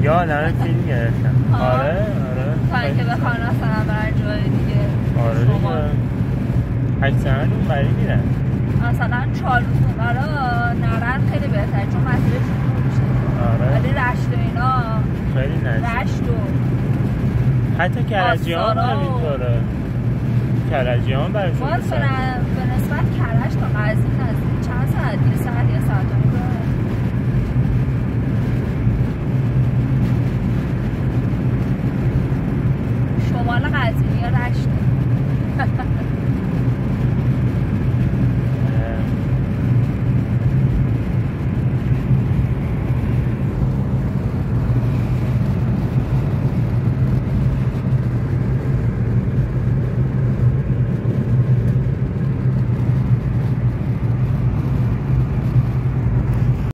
یا آدم فیلم گرفتن. آره تا اینکه بخوان مثلا برای جای دیگه. آره دیگه اکثرا اون بری میرن مثلا چالوس برا نرن خیلی بهتره چون مسیرش دور میشه. آره ولی رشت و اینا خیلی نزدیک. رشت و حتی کرجیان همینطوره. کرجیان برای باز به نسبت کرج تا قزوین نزدیک چند ساعت؟ 1 ساعت یا